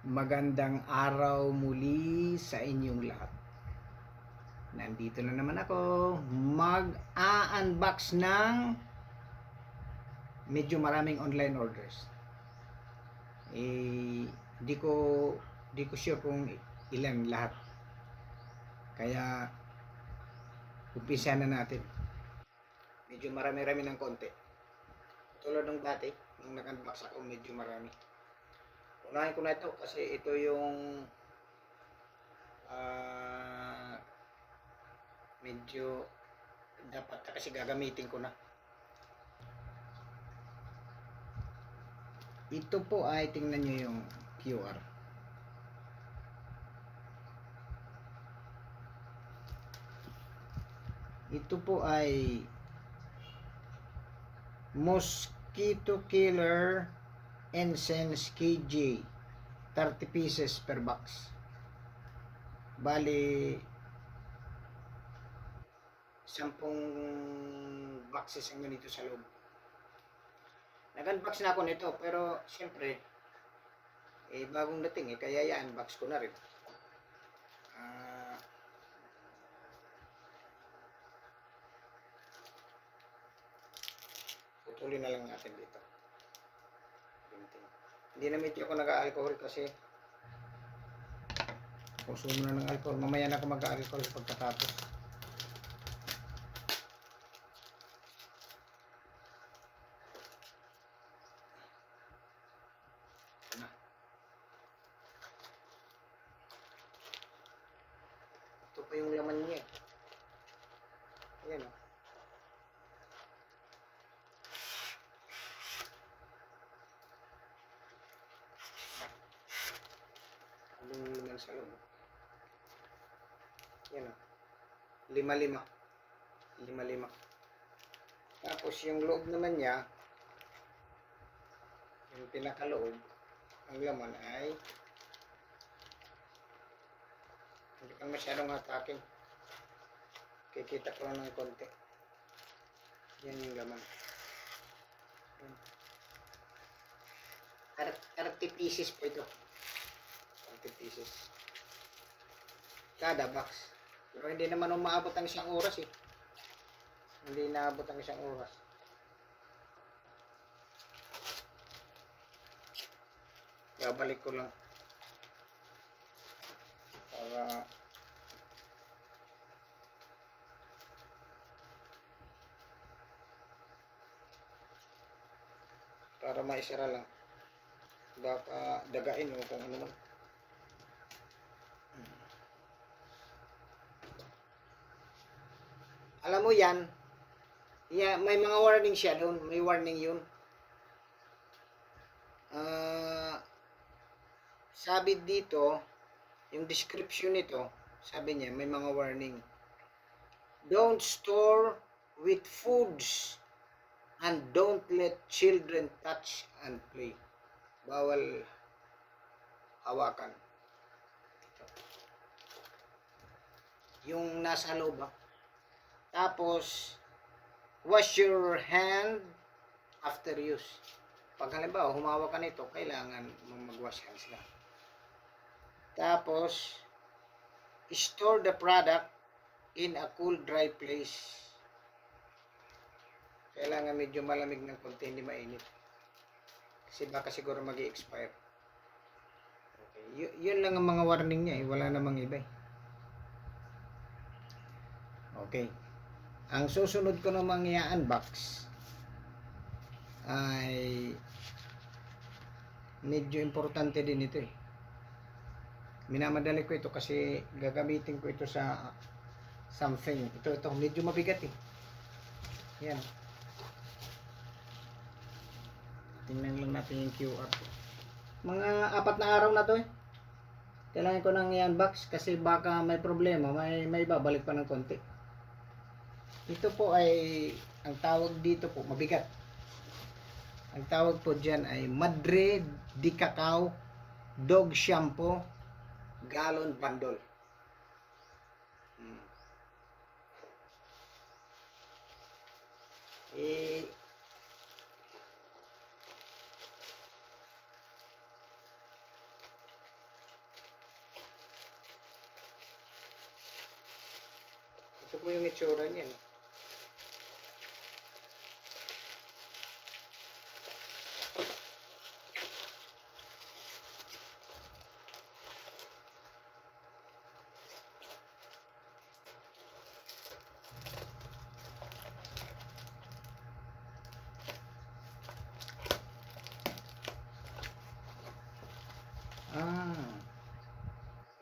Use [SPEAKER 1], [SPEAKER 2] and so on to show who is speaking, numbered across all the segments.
[SPEAKER 1] Magandang araw muli sa inyong lahat. Nandito na naman ako mag-a-unbox ng medyo maraming online orders. Di ko sure kung ilan lahat. Kaya umpisa na natin. Medyo marami-rami ng konti. Tulad ng dati, nung nag-unbox ako, medyo marami. Unahin ko na ito kasi ito yung medyo dapat kasi gagamitin ko na. Ito po ay tingnan nyo yung QR. Ito po ay Mosquito Killer Incense KJ, 30 pieces per box. Bali 10 boxes ang ganito sa loob. Nag-unbox na ako nito pero siyempre bagong dating kaya i-unbox ko na rin. Putulin na lang natin dito. Hindi na medyo ako nag-alcohol kasi consumo na ng alcohol. Mamaya na ako mag-alcohol pagkatapos. Ito pa yung laman niya. Ayan o. Anong laman sa loob? Ayan o. 5-5. Tapos yung loob naman niya, yung pinakaloob, ang laman ay hindi kang masyadong hatakin. Kikita ko lang ng konti. Yan yung laman. 30 pieces po ito. 30 pieces. Kada box. Pero hindi naman umaabot ang isang oras eh. Hindi naabot ang isang oras. Babalik ko lang. Para maisara lang. Baka dagain o kung ano man. Alam mo yan, may mga warning siya doon. May warning yun. Sabi dito, yung description nito, sabi niya, may mga warning. Don't store with foods and don't let children touch and play. Bawal hawakan. Yung nasa loob ba? Tapos, wash your hand after use. Pag halimbawa, humawak ka nito, kailangan mag-wash hands na. Tapos, store the product in a cool, dry place. Kailangan medyo malamig ng konti, hindi mainit. Kasi baka siguro mag-i-expire. Okay. Yun lang ang mga warning niya eh. Wala namang iba eh. Okay. Ang susunod ko namang i-unbox ay medyo importante din ito eh. Minamadali ko ito kasi gagamitin ko ito sa something. Ito medyo mabigat eh. Yan. Tingnan lang natin yung QR. Mga 4 na araw na to eh. Kailangan ko nang i-unbox kasi baka may problema, may babalik pa ng konti. Ito po ay, ang tawag dito po, mabigat. Ang tawag po dyan ay Madre de Cacao Dog Shampoo Gallon Bundle. mo yung itsura niyan.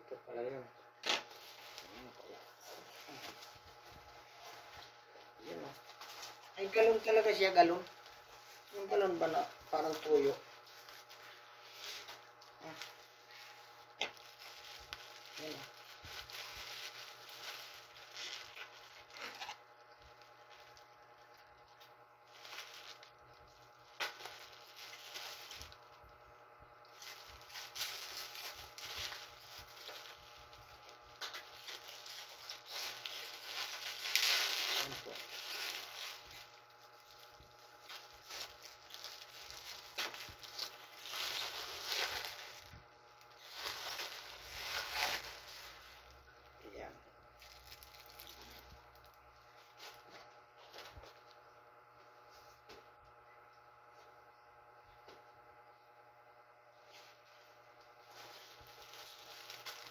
[SPEAKER 1] Ito pala yun. Yan o. Ay, galon talaga siya, galon. Yung galon ba na parang tuyo? Yan o. Yan po. Yan.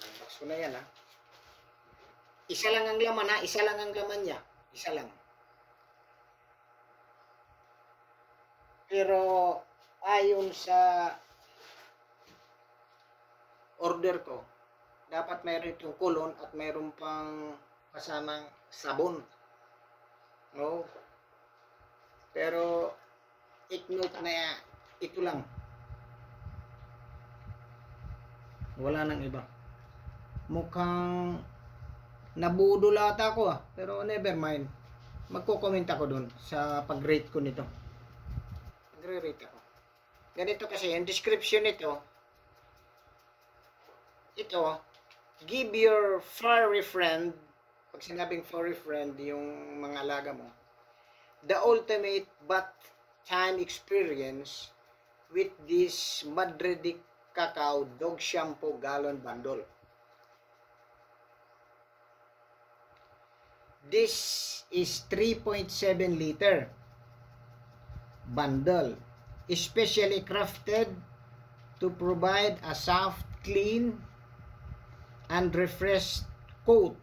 [SPEAKER 1] Unbox ko na yan ha. Isa lang ang laman ha. Isa lang ang laman niya. Isa lang. Pero ayon sa order ko, dapat mayroon itong kulon at mayroon pang kasamang sabon. No? Pero take-note na ito lang. Wala nang iba. Mukhang nabudol ata ako pero never mind. Magko-comment ako dun sa pag-rate ko nito. Magre-rate ako. Ganito kasi, yung description nito, give your furry friend, pag sinabing furry friend, yung mga alaga mo, the ultimate bath time experience with this Madridic Cacao Dog Shampoo Gallon Bundle. This is 3.7 liter bundle, especially crafted to provide a soft, clean, and refreshed coat,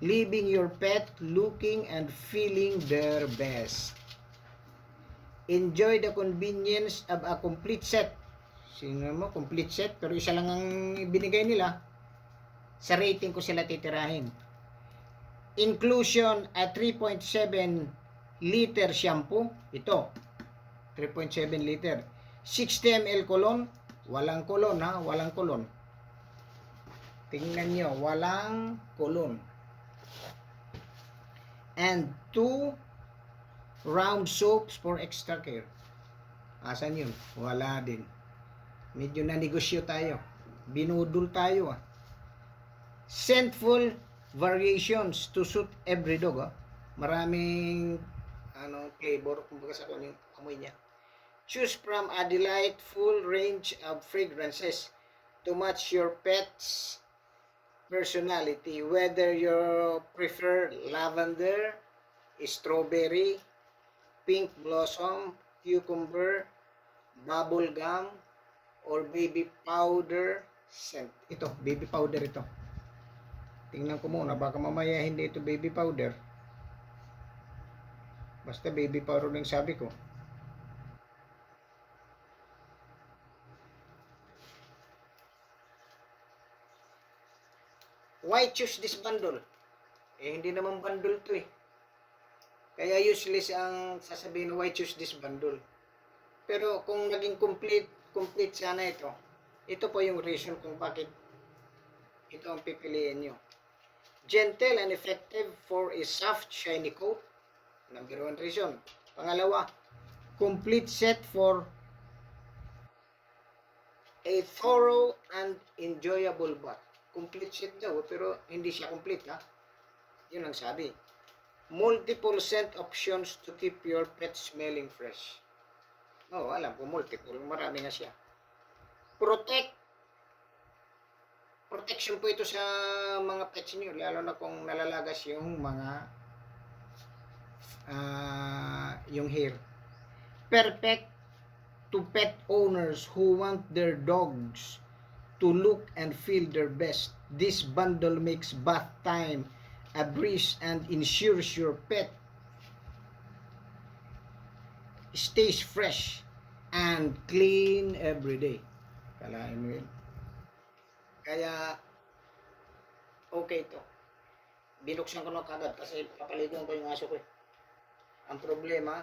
[SPEAKER 1] leaving your pet looking and feeling their best. Enjoy the convenience of a complete set. Sino mo, complete set? Pero isa lang ang binigay nila. Sa rating ko sila titirahin. Inclusion at 3.7 liter shampoo. Ito, 3.7 liter. 60 ml kolon. Walang kolon ha, walang kolon. Tingnan nyo, walang kolon. And 2 round soaps for extra care. Asan yun? Wala din. Medyo nanegosyo tayo. Binudol tayo Scentful variations to suit every dog. Maraming flavor, kumbaga sa kung yung amoy niya. Choose from a delightful range of fragrances to match your pet's personality, whether you prefer lavender, strawberry, pink blossom, cucumber, bubble gum, or baby powder scent. Ito, baby powder ito. Tingnan ko muna, baka mamaya hindi ito baby powder. Basta baby powder lang sabi ko. Why choose this bundle? Hindi naman bundle to Kaya useless ang sasabihin, why choose this bundle? Pero kung naging complete sana ito, ito po yung reason kung bakit ito ang pipiliin nyo. Gentle and effective for a soft, shiny coat. Number 1 reason. Pangalawa, complete set for a thorough and enjoyable bath. Complete set daw, pero hindi siya complete Yun ang sabi. Multiple scent options to keep your pet smelling fresh. Alam ko multiple, marami nga siya. Protect protection po ito sa mga pets niyo, lalo na kung nalalagas yung mga yung hair. Perfect to pet owners who want their dogs to look and feel their best. This bundle makes bath time a breeze and ensures your pet stays fresh and clean every day. Kalahin mo yun. Kaya, okay to. Binuksan ko na kagad kasi papaligon ko yung aso ko. Ang problema,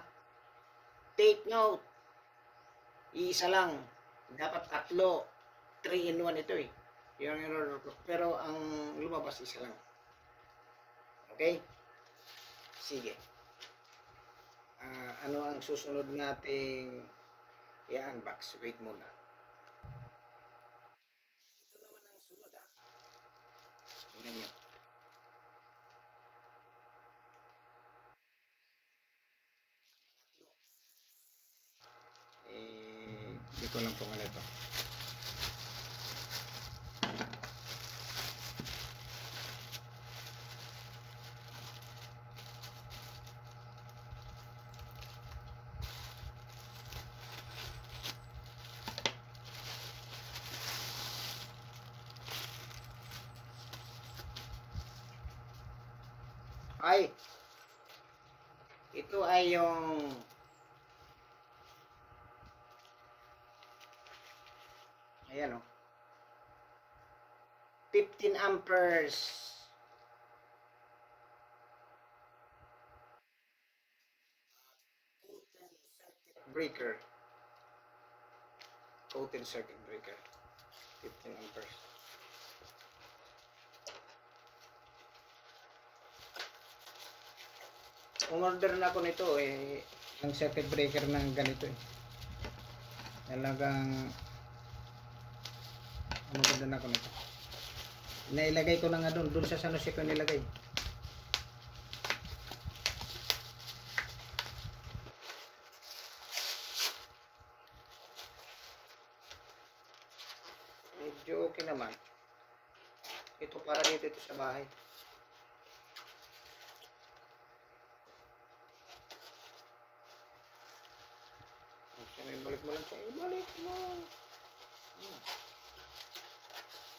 [SPEAKER 1] take note, iisa lang. Dapat tatlo. 3-in-1 ito eh. Pero ang lumabas isa lang. Okay? Sige. Ano ang susunod nating i-unbox? Wait muna. Ito naman ang sunod ha. Tingnan nyo. Hindi ko lang kung ano ito. Ay, ito ay yung ayan o 15 amperes breaker, coated circuit breaker, 15 amperes. Umorder na ako nito eh, ng circuit breaker ng ganito eh. Talagang umorder na ako nito. Nailagay ko na nga doon sa San Jose ko nilagay. Medyo okay naman. Ito para dito ito sa bahay. Balik mo lang siya. Ibalik mo.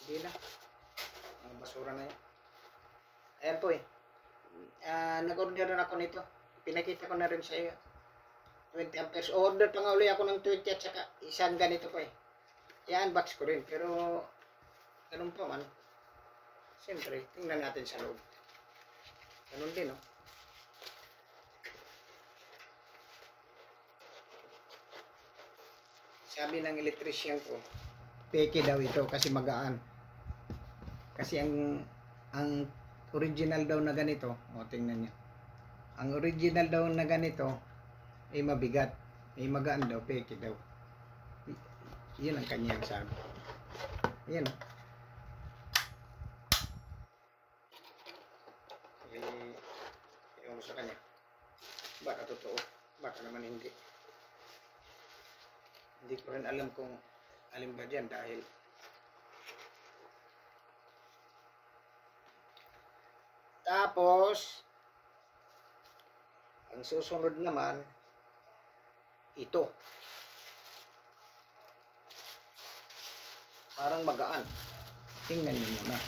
[SPEAKER 1] Hindi na. Ang basura na yan. Ayan po eh. Nag-order na ako nito. Pinakita ko na rin sa iyo. 20 amperes. Order pa nga uli ako ng 20 at saka isang ganito pa eh. I-unbox ko rin. Pero ganun pa man. Siyempre, tingnan natin sa loob. Ganun din oh. Sabi ng electrician ko, peke daw ito kasi magaan. Kasi ang original daw na ganito, tingnan niyo. Ang original daw na ganito ay mabigat, ay magaan daw, peke daw. Yun ang kanyang sabi. Ayan o. Ewan mo sa kanya. Baka totoo, baka naman hindi. Hindi ko rin alam kung alin ba dyan dahil tapos ang susunod naman ito parang magaan. Tingnan niyo muna.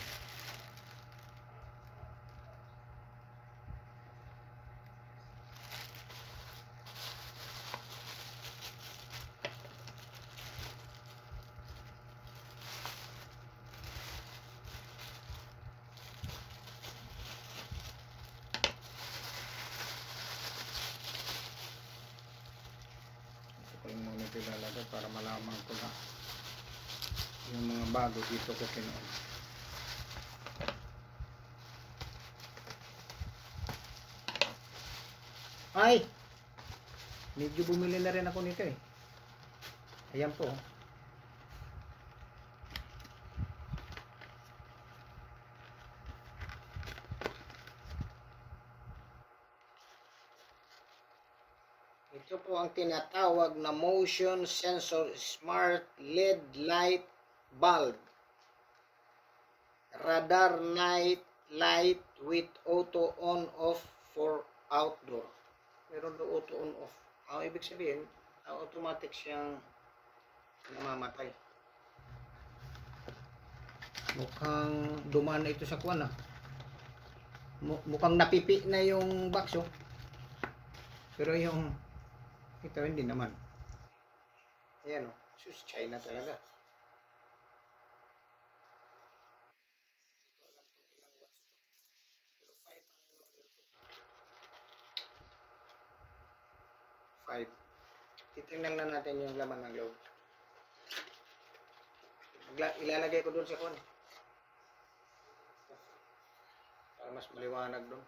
[SPEAKER 1] Yung muna ilalagay para malaman ko na yung mga bago dito ko kinuha. Ay! Medyo bumili na rin ako nito eh. Ayan po. Ito po ang tinatawag na motion sensor smart LED light bulb. radar night light with auto on off for outdoor. Meron do auto on off. Ang ibig sabihin, automatic siyang namamatay. Mukhang dumaan na ito sa kuwan ah. Mukhang napipi na yung box oh. Pero yung ito hindi naman. Ayan oh. Sus, China talaga. Five. Titingnan lang natin yung laman ng loob. Ilalagay ko doon sa kuwan. Para mas maliwanag doon.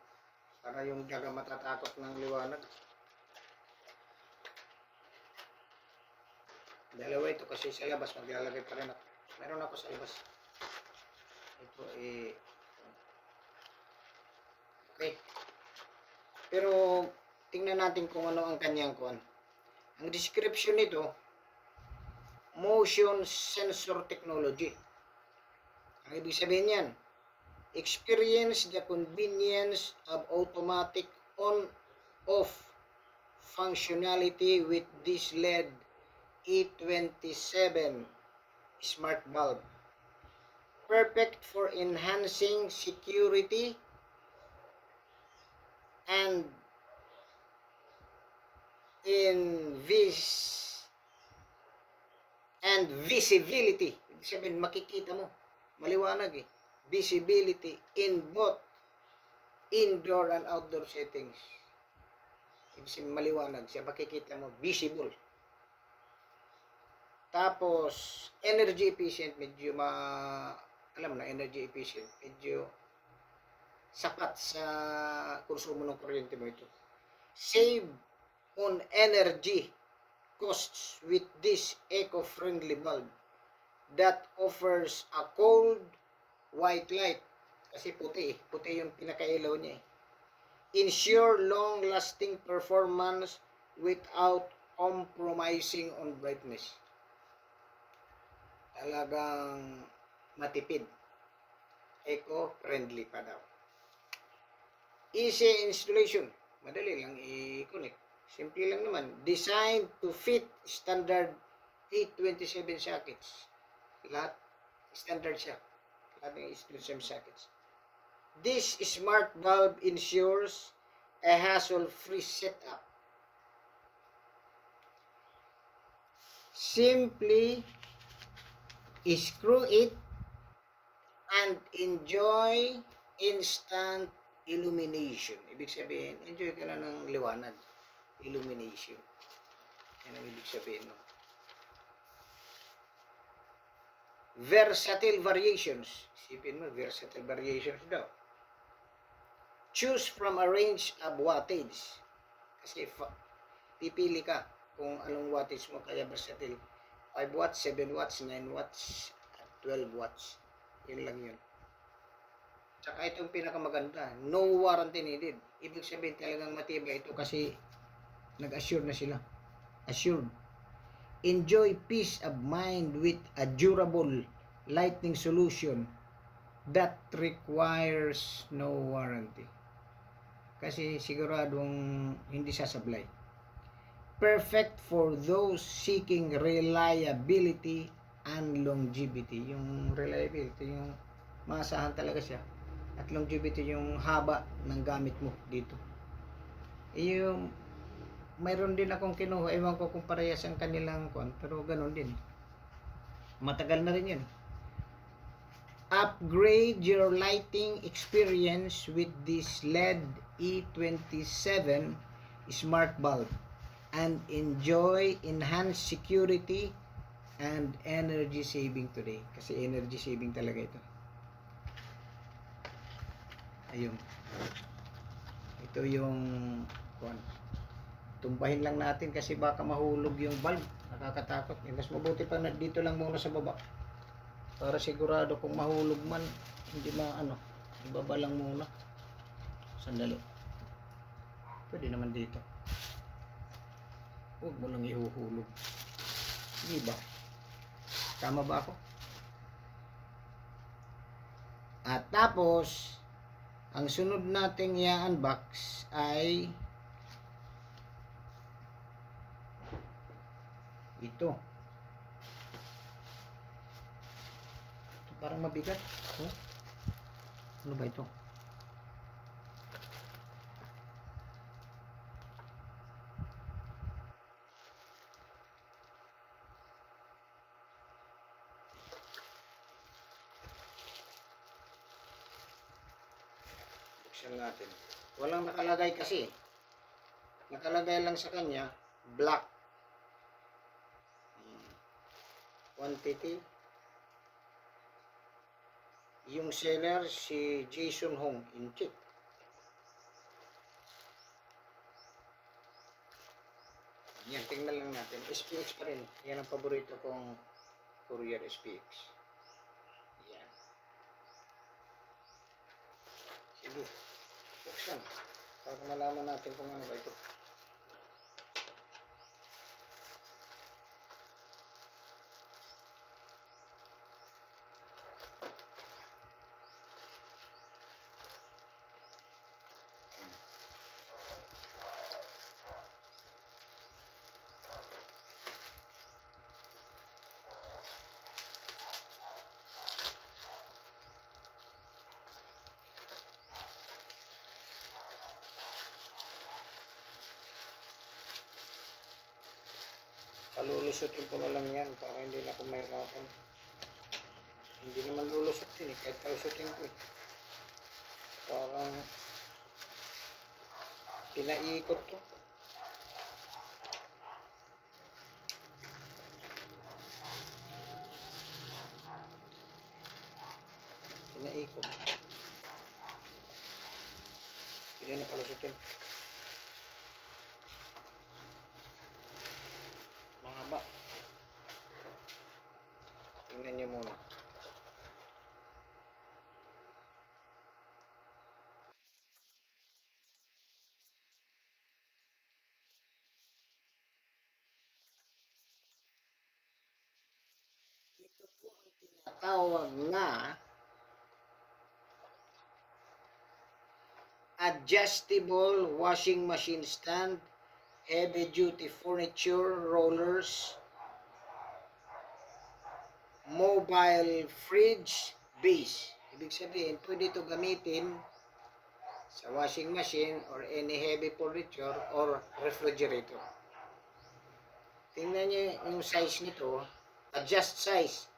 [SPEAKER 1] Para yung daga matatakot ng liwanag. Dalawa ito kasi sa labas maglalagay pa rin ako. Meron ako sa labas. Ito eh. Okay. Pero tingnan natin kung ano ang kanyang kuwan. Ang description nito, motion sensor technology. Ang ibig sabihin yan, experience the convenience of automatic on-off functionality with this LED E27 smart bulb. Perfect for enhancing security and visibility. Ibig sabihin, makikita mo. Maliwanag eh. Visibility in both indoor and outdoor settings. Ibig sabihin, maliwanag siya. Makikita mo. Visible. Tapos, energy efficient. Medyo alam na, energy efficient. Medyo sapat sa konsumo ng kuryente mo ito. Save on energy costs with this eco-friendly bulb that offers a cold white light. Kasi puti yung pinakailaw niya eh. Ensure long-lasting performance without compromising on brightness. Talagang matipid. Eco-friendly pa daw. Easy installation. Madali lang i-connect. Simple lang naman. Designed to fit standard 827 sockets. Lahat standard siya. Lahat ng 827 sockets. This smart bulb ensures a hassle-free setup. Simply screw it and enjoy instant illumination. Ibig sabihin, enjoy ka na ng liwanag. Illumination. Yan ang ibig sabihin. No? Versatile variations. Isipin mo, versatile variations daw. Choose from a range of wattage. Kasi pipili ka kung anong wattage mo, kaya versatile. 5 watts, 7 watts, 9 watts, 12 watts. Yun lang yun. Tsaka itong pinakamaganda, no warranty needed. Ibig sabihin talagang matibay ito kasi nag-assure na sila. Assured. Enjoy peace of mind with a durable lighting solution that requires no warranty. Kasi siguradong hindi sasablay. Perfect for those seeking reliability and longevity. Yung reliability, yung maasahan talaga siya. At longevity, yung haba ng gamit mo dito. Yung mayroon din akong kinuha, ewan ko kung parehas ang kanilang pero ganun din. Matagal na rin yun. Upgrade your lighting experience with this LED E27 smart bulb and enjoy enhanced security and energy saving today. Kasi energy saving talaga ito. Ayun. Ito yung tumbahin lang natin kasi baka mahulog yung bulb. Nakakatakot. Mas mabuti pa na dito lang muna sa baba. Para sigurado kung mahulog man, hindi ibaba lang muna. Sandali. Pwede naman dito. Huwag mo nang ihuhulog. Hindi ba? Tama ba ako? At tapos, ang sunod nating i-unbox ay ito. Ito parang mabigat. Oh. Ano ba ito? Buksan natin. Walang nakalagay kasi. Nakalagay lang sa kanya, black. Quantity. Yung seller, si Jason Hong, Inchik. Yan, tingnan lang natin. SPX pa rin. Yan ang paborito kong courier, SPX. Yan. Sige. Buksan. Para malaman natin kung ano ba ito. Palulusutin ko na lang yan para hindi na ako mahirapan. Hindi naman lulusutin eh, kahit palusutin ko eh. Parang pinaikot to. Pinaikot. Hindi na palusutin. Mahaba. Tingnan niyo muna. Ito po ang tinatawag na adjustable washing machine stand, heavy duty furniture rollers, mobile fridge base. Ibig sabihin, pwede ito gamitin sa washing machine or any heavy furniture or refrigerator. Tingnan niyo yung size nito, adjust size,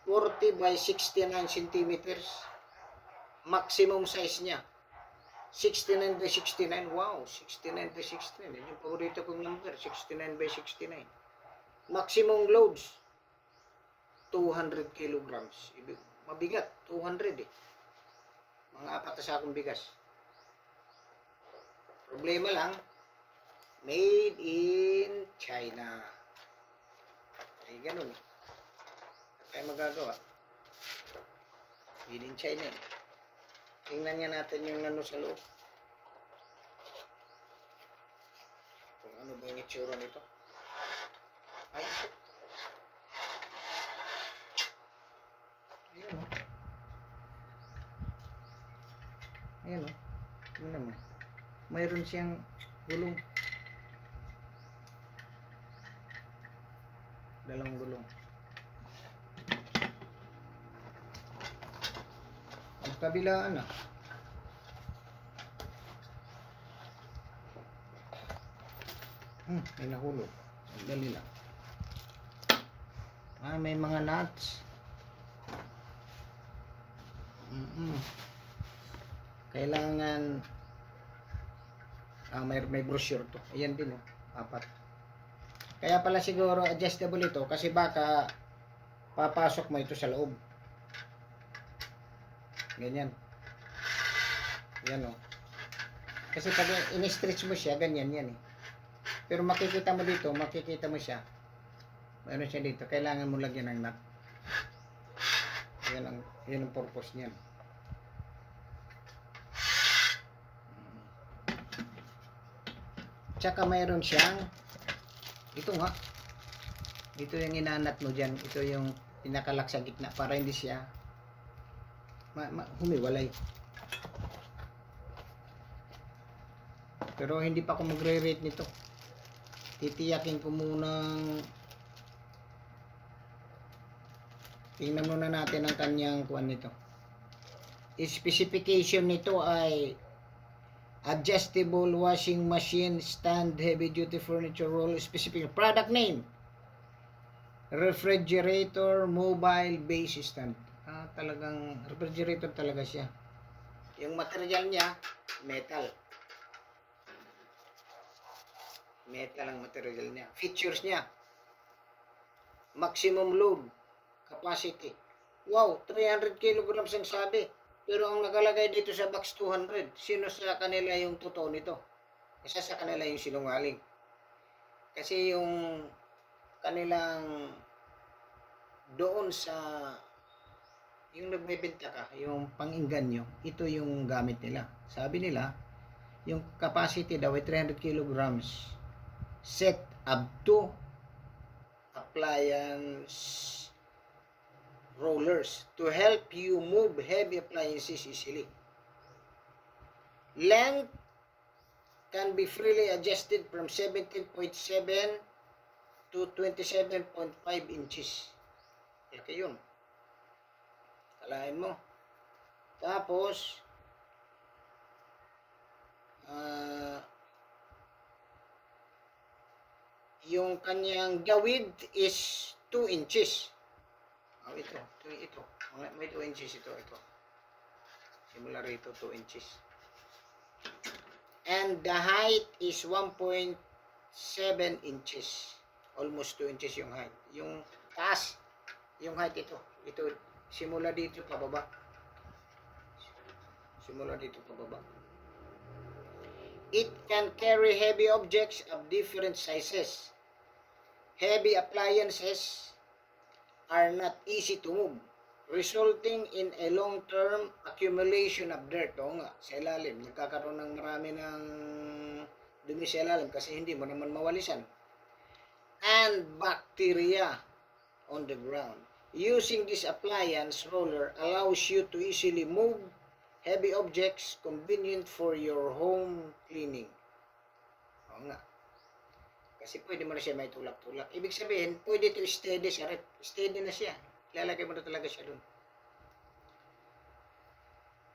[SPEAKER 1] 40 by 69 centimeters. Maximum size niya, 69 by 69. Wow, 69 by 69. Yan yung paborito kong number, 69 by 69. Maximum loads, 200 kilograms. Mabigat, 200 eh. Mga 4 na sakong bigas. Problema lang, made in China. Ay, ganun eh. Kaya magagawa. Made in China eh. Tingnan nga natin yung ano sa loob. Kung ano ba yung itsura nito. Ay, ayan o. Ayan o. Tingnan mo. Mayroon siyang gulong. Dalawang gulong. Ang kabilaan ah. May nahulog. Dali lang. May mga nuts. Kailangan may brochure to. Ayan din oh, 4. Kaya pala siguro adjustable ito kasi baka papasok mo ito sa loob. Ganyan. Yan oh. Kasi pag in-stretch mo siya, ganyan yan eh. Pero makikita mo dito, makikita mo siya. Mayroon siya dito. Kailangan mo lagyan ng nut. Yan ang purpose niyan. Tsaka mayroon siyang ito nga. Ito yung inanat mo dyan. Ito yung pinakalak sa gitna para hindi siya humiwalay. Pero hindi pa ako magre-rate nito. Titiyakin ko munang tingnan muna natin ang kanyang kuan nito. Specification nito ay adjustable washing machine stand heavy duty furniture roll. Specific product name refrigerator mobile base stand. Talagang refrigerator talaga siya. Yung material niya metal ang material niya. Features niya maximum load capacity. Wow, 300 kilograms ang sabi. Pero ang nakalagay dito sa box 200. Sino sa kanila yung totoo nito? Isa sa kanila yung sinungaling. Kasi yung kanilang doon sa yung nagbebenta ka, yung pang-inganyo, ito yung gamit nila. Sabi nila, yung capacity daw ay 300 kilograms set up to appliance rollers to help you move heavy appliances easily. Length can be freely adjusted from 17.7 to 27.5 inches. Laki yun. Kalahin mo. Tapos, yung kanyang the width is 2 inches. Ito. May 2 inches ito. Simula rito, 2 inches. And the height is 1.7 inches. Almost 2 inches yung height. Yung taas, yung height ito. Ito, simula dito pababa. It can carry heavy objects of different sizes. Heavy appliances are not easy to move, resulting in a long-term accumulation of dirt. O nga, sa ilalim, nagkakaroon ng marami ng dumi sa ilalim kasi hindi mo naman mawalisan. And bacteria on the ground. Using this appliance roller allows you to easily move heavy objects, convenient for your home cleaning. O nga. Kasi pwede mo na siya may tulak-tulak. Ibig sabihin, pwede ito steady siya. Steady na siya. Lalagay mo na talaga siya dun.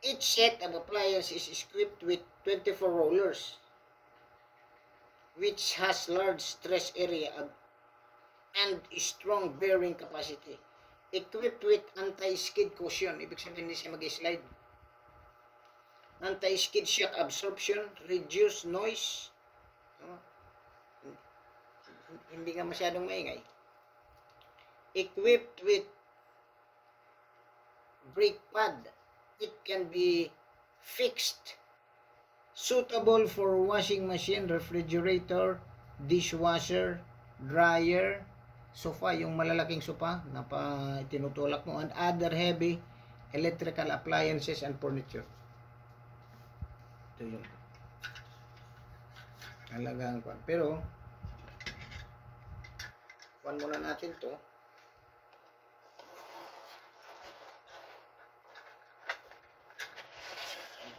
[SPEAKER 1] Each set of appliances is equipped with 24 rollers, which has large stress area and strong bearing capacity. Equipped with anti-skid cushion. Ibig sabihin, hindi siya mag-slide. Anti-skid shock absorption, reduce noise. Hindi nga masyadong maingay. Equipped with brake pad. It can be fixed. Suitable for washing machine, refrigerator, dishwasher, dryer, sofa, yung malalaking sofa na tinutulak mo, and other heavy electrical appliances and furniture. Ito yun. Halagang kwan. Pero, kwan muna natin to.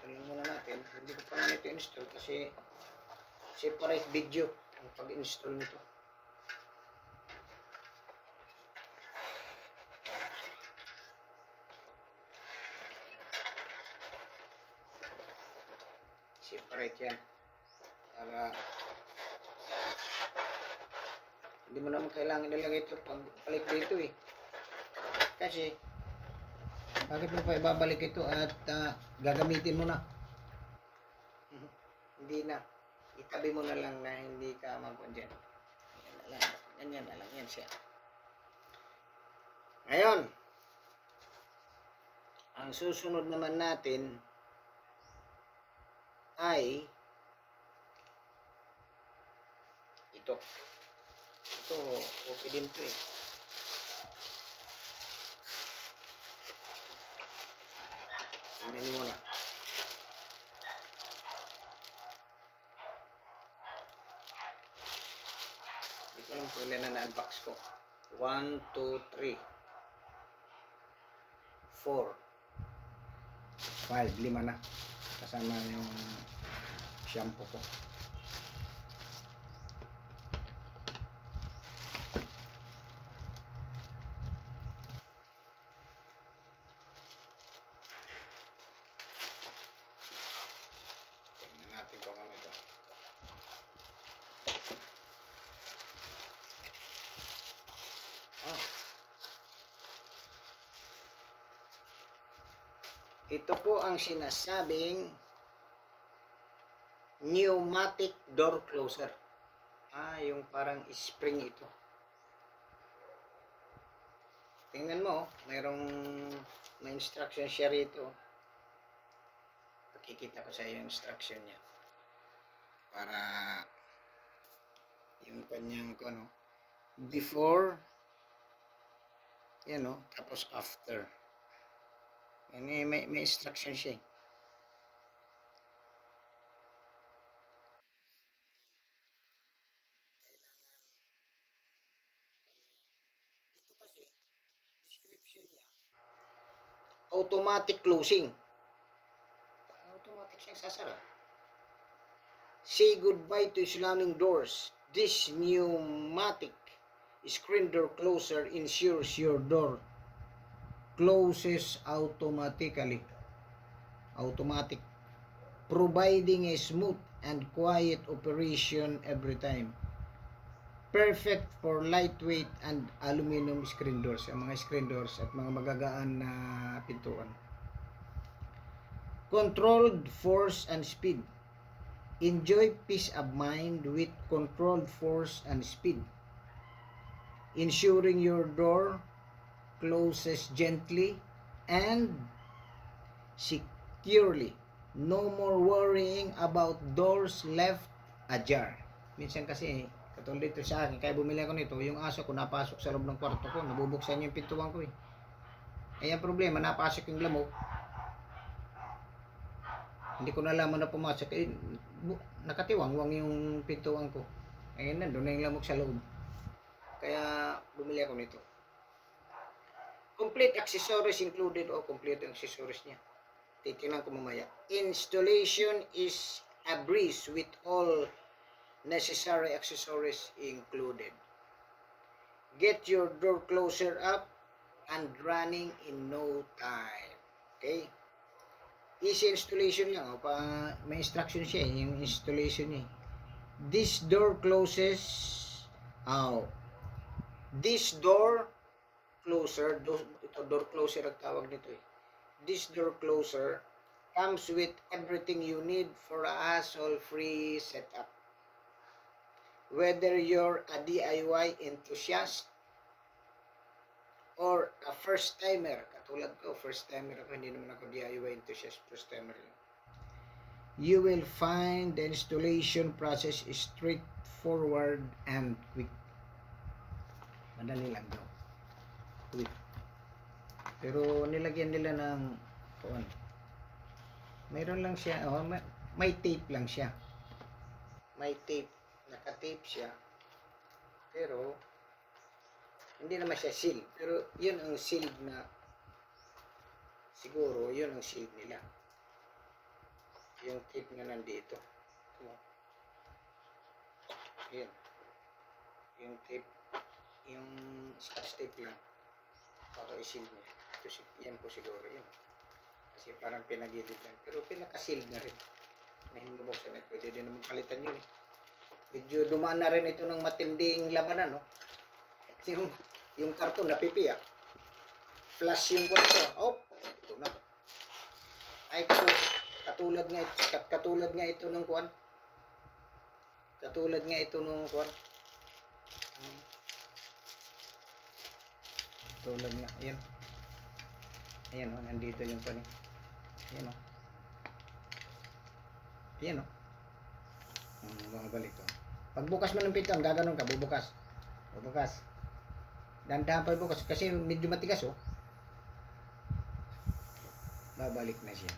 [SPEAKER 1] Tingnan muna natin. Hindi ko pa na ito install kasi separate video ang pag-install nito. Separate yan. Para hindi mo naman kailangan ilagay ito pag balik dito eh. Kasi bakit mo pa ibabalik ito at gagamitin mo na? Hindi na. Itabi mo na lang na hindi ka magpun dyan. Ganyan na lang yan siya. Ngayon, ang susunod naman natin ay ito. Ito, okay din ito eh. Tingnan mo na. Hindi ko lang kung ilan na unbox ko. 1, 2, 3, 4, 5 na. Kasama yung shampoo ko. Tingnan natin kung ano ito. Oh. Ito po ang sinasabing pneumatic door closer. Yung parang spring ito. Tingnan mo, may instruction siya rito. Pakikita ko sa iyo yung instruction niya. Para yung kanyang before, tapos after. May instruction siya. Automatic closing. Automatic siyang sasara. Say goodbye to slamming doors. This pneumatic screen door closer ensures your door closes automatically. Automatic. Providing a smooth and quiet operation every time. Perfect for lightweight and aluminum screen doors, ang mga screen doors at mga magagaan na pintuan. Controlled force and speed. Enjoy peace of mind with controlled force and speed, ensuring your door closes gently and securely. No more worrying about doors left ajar. Minsan kasi, katulad dito sa akin, kaya bumili ako nito, yung aso ko napasok sa loob ng kwarto ko, nabubuksan yung pintuan ko eh. Ay ang problema, napasok yung lamok. Hindi ko nalaman na pumasok eh, nakatiwangwang yung pintuan ko. Ayun na, doon na yung lamok sa loob. Kaya bumili ako nito. Complete accessories included o complete accessories niya. Titingnan ko mamaya. Installation is a breeze with all necessary accessories included. Get your door closer up and running in no time. Okay? Easy installation lang. May instruction siya yung installation niya. This door closes. This door closer. Ito door closer ang tawag nito eh. This door closer comes with everything you need for a hassle-free setup. Whether you're a DIY enthusiast or a first-timer, katulad ko, first-timer ako, hindi naman ako DIY enthusiast, first-timer lang. You will find the installation process is straightforward and quick. Madali lang daw. Quick. Pero nilagyan nila ng mayroon lang siya, may tape lang siya. May tape, naka-tape siya. Pero hindi naman siya seal. Pero yun ang seal na siguro, yun ang seal nila. Yung tape na nandito. Yun. Yung tape, yung scotch tape lang. Para i-seal niya. Yan po siguro yun. Kasi parang pinagilid lang. Pero pinaka-seal na rin. Na hindi buksan na. Pwede din naman palitan yun eh. Medyo dumaan na rin ito ng matinding labanan, no? Yung karton napipiyak. Flash yung kwarto. Ito na. Ay, katulad nga ito ng kuwan. Katulad nga ito ng kuwan. Katulad nga. Ayan. Ayan o, nandito yung kuwan. Ayan o. Ayan o. Bumabalik o. Pagbukas mo ng pinto, gaganon ka, bubukas. Bubukas. Dandahan pa bukas kasi medyo matigas o. Babalik na siya.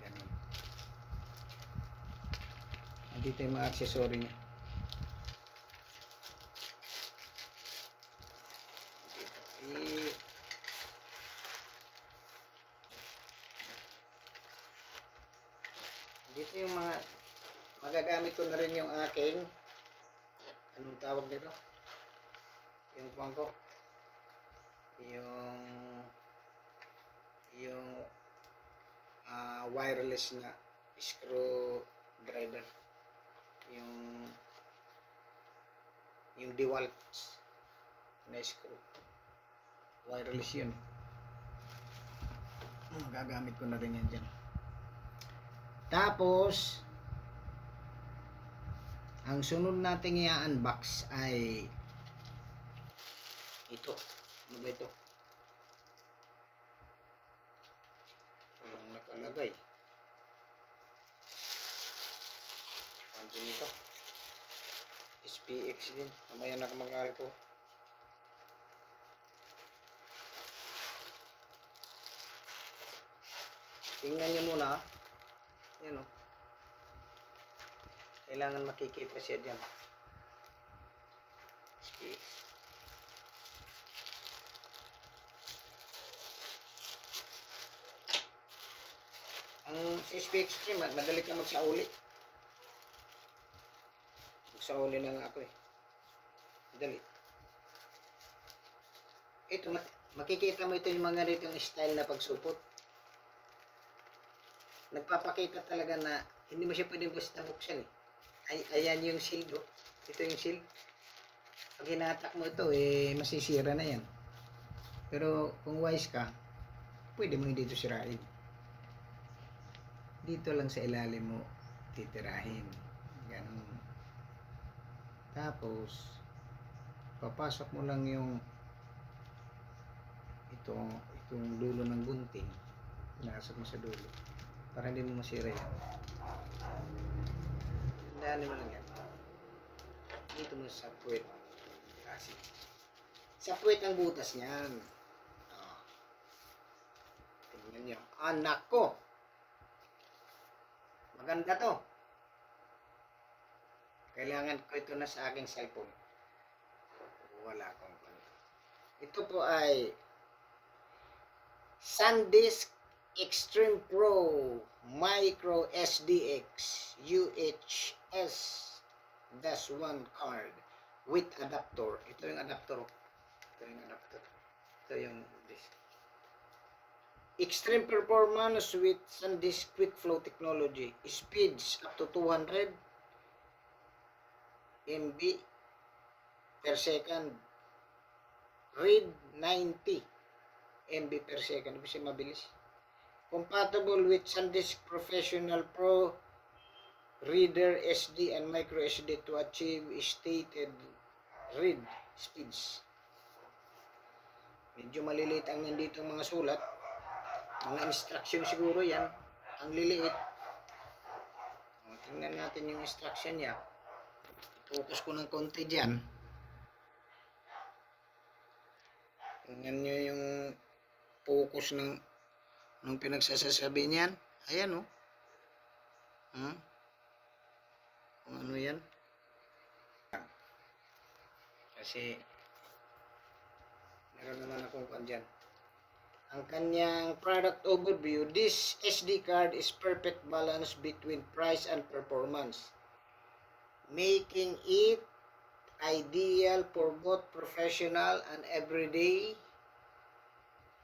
[SPEAKER 1] Ganun. Nandito yung mga accessory niya. yung mga magagamit ko na rin yung aking anong tawag nito? Yung kuwan ko. Yung wireless na screw driver. Yung DeWalt na screw. Wireless yun. Magagamit ko na rin yan dyan. Tapos, ang sunod nating i-unbox ay ito. Ano ba ito? Walang nakalagay. Ano nito? SPX din. Mamaya na kamahal ko. Tingnan nyo muna. Yan o. Kailangan makikita siya dyan. SPX. Ang SPX niya, madali ka magsauli. Magsauli lang ako eh. Madali. Ito, makikita mo ito yung mga ganitong style na pagsupot. Nagpapakita talaga na hindi mo siya pwedeng basta buksan eh. Ayan yung shield oh. Ito yung shield. Pag hinatak mo ito eh masisira na yan. Pero kung wise ka, pwede mo hindi ito sirain. Dito lang sa ilalim mo titirahin. Ganun. Tapos papasok mo lang yung itong dulo ng gunting. Pinasok mo sa dulo para hindi mo masira yan. Tandaan mo lang yan. Dito mo sa puwet. Kasi sa puwet ang butas niyan. Oh. Tingnan nyo. Anak ko! Maganda to. Kailangan ko ito na sa aking cellphone. Wala akong pala. Ito po ay SanDisk Extreme Pro Micro SDX UHS-1 card with adapter. Ito yung adapter. Ito yung disk. Extreme performance with SanDisk Quick Flow technology. Speeds up to 200 MB per second. Read 90 MB per second. Ibig sabihin mabilis. Compatible with SanDisk Professional Pro Reader SD and Micro SD to achieve stated read speeds. Medyo maliliit ang nandito mga sulat. Mga instruction siguro yan. Ang liliit. Tingnan natin yung instruction niya. Focus ko ng konti dyan. Tingnan nyo yung focus ng pinagsasasabi niyan. Ayan o. Kung ano yan. Kasi meron naman akong dyan. Ang kanyang product overview, this SD card is perfect balance between price and performance, making it ideal for both professional and everyday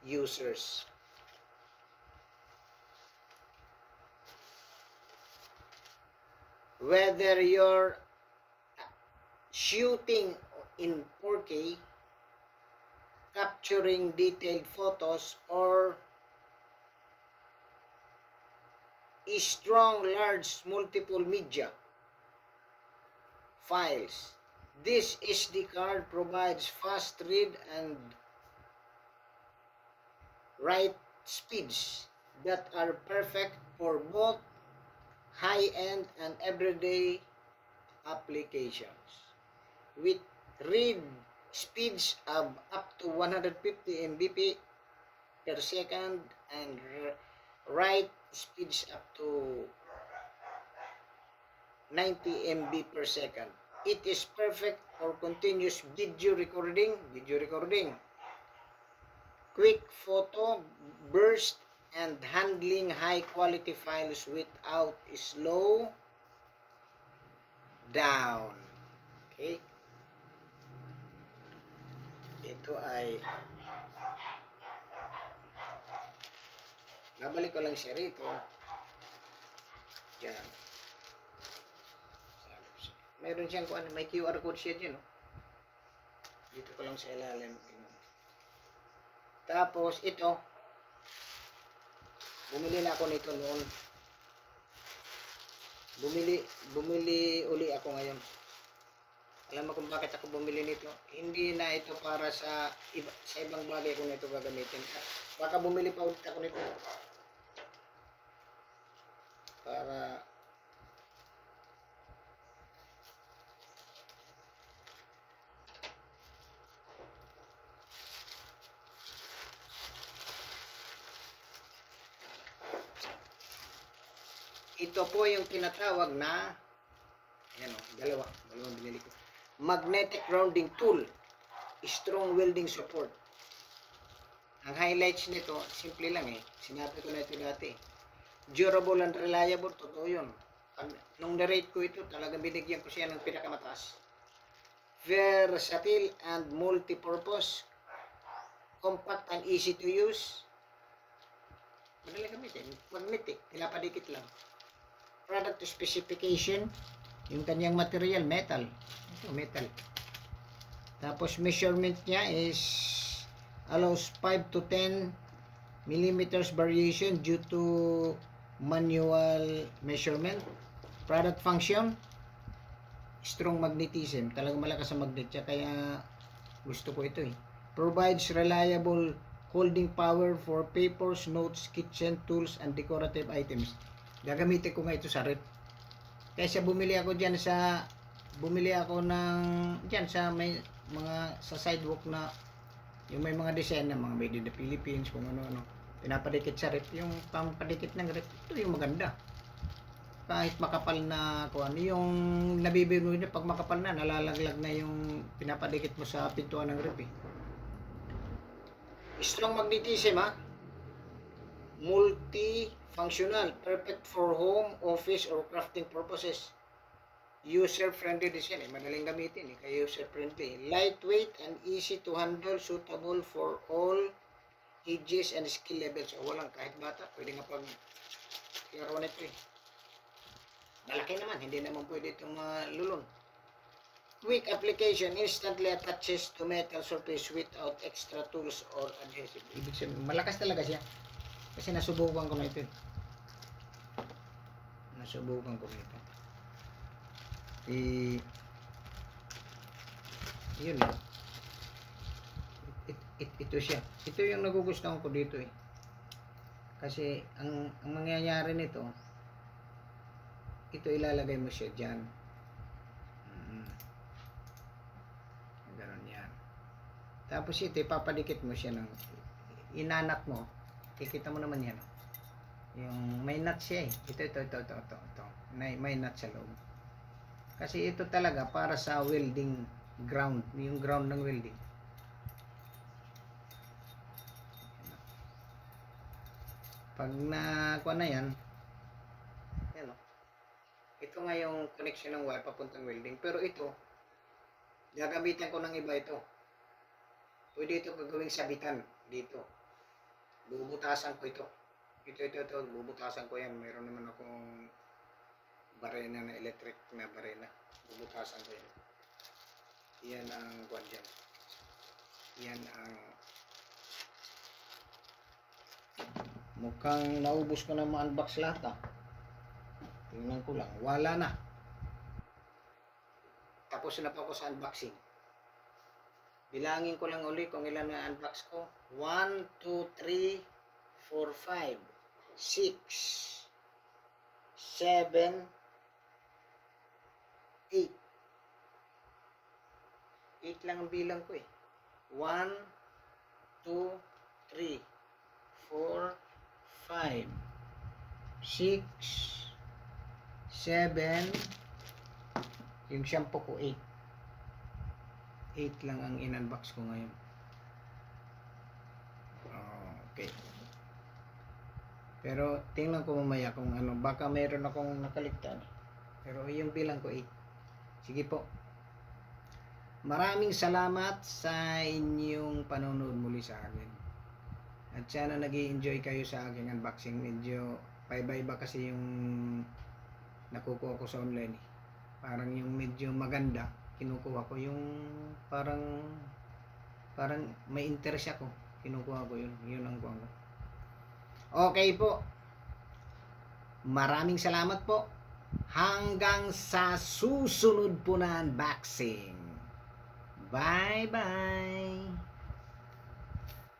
[SPEAKER 1] users. Whether you're shooting in 4K, capturing detailed photos, or strong large multiple media files, this SD card provides fast read and write speeds that are perfect for both high-end and everyday applications. With read speeds of up to 150 Mbps per second and write speeds up to 90 MB per second. It is perfect for continuous video recording, quick photo burst and handling high quality files without slow down. Okay? Ito ay nabalik ko lang siya rito. Diyan. Meron siyang may QR code siya dyan. Oh. Dito ko lang sa ilalim. Tapos ito, bumili na ako nito noon. Bumili uli ako ngayon. Alam mo kung bakit ako bumili nito? Hindi na ito para sa ibang bagay ko nito gagamitin. Baka bumili pa ulit ako nito. Para ito po yung tinatawag na ayan o, dalawang binili ko. Magnetic rounding tool, strong welding support. Ang highlights nito, simple lang eh. Sinabi ko na ito dati. Durable and reliable, totoo yun. Nung narrate ko ito, talagang binigyan ko siya ng pinakamataas. Versatile and multi-purpose. Compact and easy to use. Madali gamitin. Magnetic, pinapadikit lang. Product specification, yung kanyang material, metal. Ito, metal. Tapos measurement niya is allows 5 to 10 millimeters variation due to manual measurement. Product function, strong magnetism. Talagang malakas ang magnet siya, kaya gusto ko ito eh. Provides reliable holding power for papers, notes, kitchen tools, and decorative items. Gagamitin ko nga ito sa rep. Kaya bumili ako ng sa may mga sa sidewalk na yung may mga design na mga made in the Philippines, kung ano-ano. Pinapadikit sa rep. Yung pampadikit ng rep, ito yung maganda. Kahit makapal na kuan, yung nabibiro niya pag makapal na, nalalaglag na yung pinapadikit mo sa pintuan ng rep eh. Strong magnetism ha. Multi-functional, perfect for home, office, or crafting purposes. User-friendly design, madaling gamitin, kaya user-friendly. Lightweight and easy to handle, suitable for all ages and skill levels. O walang kahit bata, pwede nga pag-laro nito eh. Malaki naman, hindi naman pwede itong lulon. Quick application, instantly attaches to metal surface without extra tools or adhesive. Ibig sabihin, malakas talaga siya. Kasi nasubukan ko na ito. Nasubukan ko na ito. Yun eh. Ito siya. Ito yung nagugustuhan ko dito eh. Kasi ang mangyayari nito, ito ilalagay mo siya dyan. Ganun yan. Tapos ito, ipapadikit mo siya ng inanak mo. Kikita mo naman yan. Yung may nut siya eh. Ito. May nut sa loob. Kasi ito talaga para sa welding ground. Yung ground ng welding. Pag nakuha na yan, yan o. Ito nga yung connection ng wire papuntang welding. Pero ito, gagamitan ko ng iba ito. Pwede ito gagawing sabitan dito. Bubutasan ko ito. Ito. Bubutasan ko yan. Meron naman akong barena na electric na barena. Bubutasan ko yan. Yan ang kuwan dyan. Yan ang mukhang naubos ko na ma-unbox lahat ah. Tingnan ko lang. Wala na. Tapos na pa ako sa unboxing. Bilangin ko lang uli kung ilan na unbox ko. 1, 2, 3, 4, 5, 6, 7, 8. 8 lang ang bilang ko eh. 1, 2, 3, 4, 5, 6, 7, yung shampoo ko 8. 8 lang ang in-unbox ko ngayon. Okay. Pero tingnan ko mamaya kung ano, baka mayroon akong nakaligtan. Pero yung bilang ko 8. Sige po. Maraming salamat sa inyong panonood muli sa akin. At sana nag-i-enjoy kayo sa aking unboxing. Medyo paiba-iba kasi yung nakukuha ko sa online. Parang yung medyo maganda, kinukuha ko yung parang may interest ako. Kinukuha ko yun. Yun ang kuha ko. Okay po. Maraming salamat po. Hanggang sa susunod po na unboxing. Bye-bye!